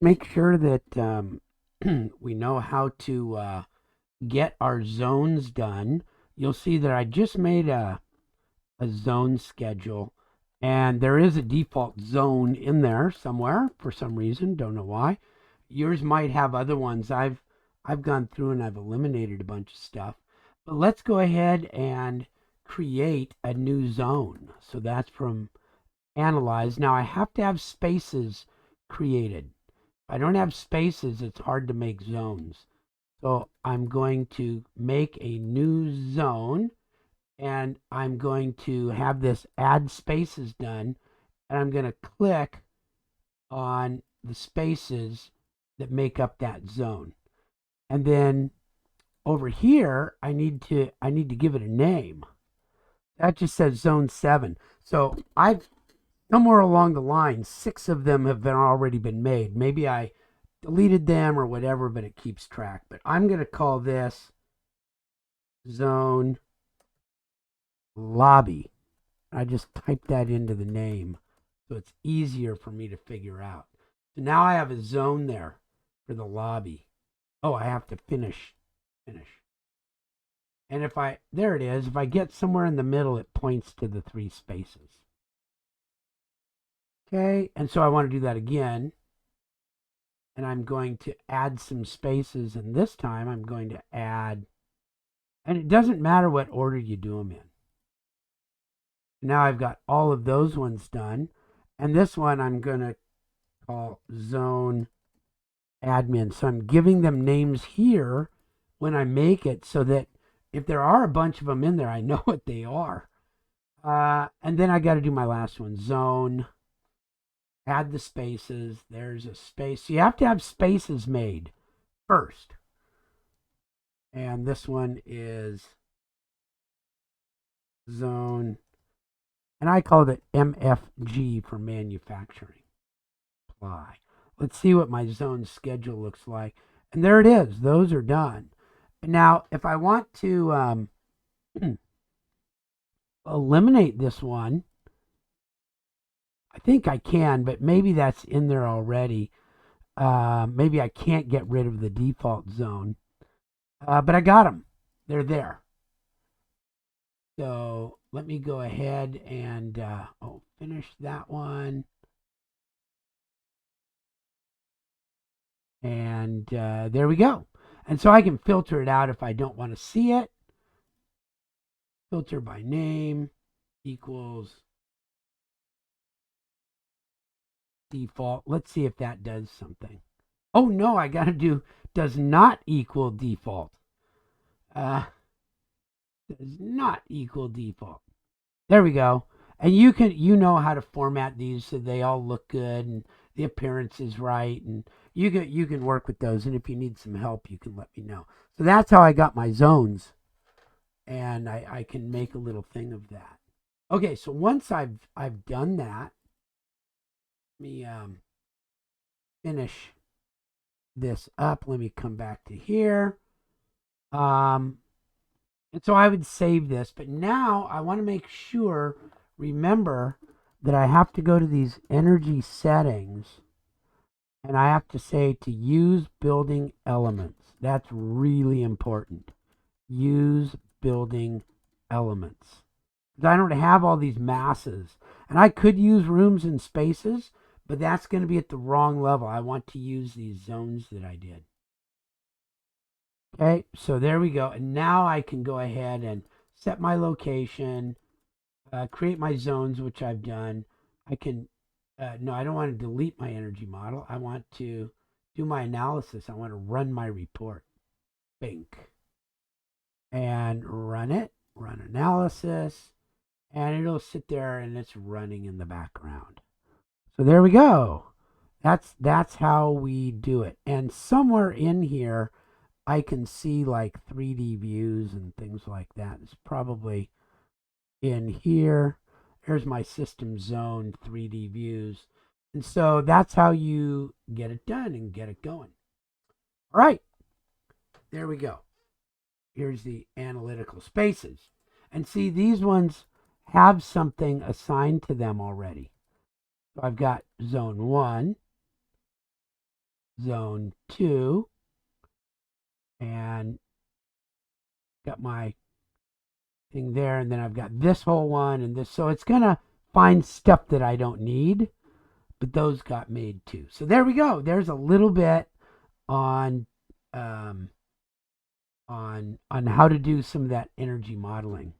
make sure that we know how to get our zones done. You'll see that I just made a zone schedule, and there is a default zone in there somewhere for some reason. Don't know why. Yours might have other ones. I've gone through and I've eliminated a bunch of stuff. But let's go ahead and create a new zone. So that's from analyze. Now I have to have spaces created. If I don't have spaces, it's hard to make zones. So I'm going to make a new zone, and I'm going to have this add spaces done, and I'm going to click on the spaces that make up that zone. And then over here, I need to give it a name. That just says zone 7. So I've somewhere along the line, 6 of them have already been made. Maybe I deleted them or whatever, but it keeps track. But I'm going to call this zone lobby. I just type that into the name so it's easier for me to figure out. So now I have a zone there for the lobby. Oh, I have to finish. And there it is. If I get somewhere in the middle, it points to the 3 spaces. Okay, and so I want to do that again. And I'm going to add some spaces, and this time I'm going to add, and it doesn't matter what order you do them in. Now I've got all of those ones done, and this one I'm going to call zone admin. So I'm giving them names here when I make it so that if there are a bunch of them in there, I know what they are. And then I got to do my last one, zone, add the spaces. There's a space. So you have to have spaces made first. And this one is zone, and I called it MFG for manufacturing. Apply. Let's see what my zone schedule looks like. And there it is. Those are done. Now, if I want to eliminate this one, I think I can, but maybe that's in there already. Maybe I can't get rid of the default zone. But I got them. They're there. So let me go ahead and finish that one. And there we go. And so I can filter it out if I don't want to see it. Filter by name equals default. Let's see if that does something. Oh no, I got to do does not equal default. Does not equal default. There we go. And you know how to format these so they all look good and the appearance is right, and you can work with those, and if you need some help you can let me know. So that's how I got my zones, and I can make a little thing of that. Okay, so once I've done that, let me finish this up. Let me come back to here. And so I would save this, but now I want to make sure, remember that I have to go to these energy settings, and I have to say to use building elements. That's really important. Use building elements. Because I don't have all these masses. And I could use rooms and spaces, but that's going to be at the wrong level. I want to use these zones that I did. Okay, so there we go. And now I can go ahead and set my location, create my zones, which I've done. I can, no, I don't want to delete my energy model. I want to do my analysis. I want to run my report. Bink. And run it, run analysis, and it'll sit there and it's running in the background. So there we go. That's how we do it. And somewhere in here, I can see like 3D views and things like that. It's probably in here. There's my system zone 3D views. And so that's how you get it done and get it going. All right, there we go. Here's the analytical spaces. And see, these ones have something assigned to them already. So I've got zone 1, zone 2, and got my thing there, and then I've got this whole one and this. So it's gonna find stuff that I don't need, but those got made too. So there we go. There's a little bit on on how to do some of that energy modeling.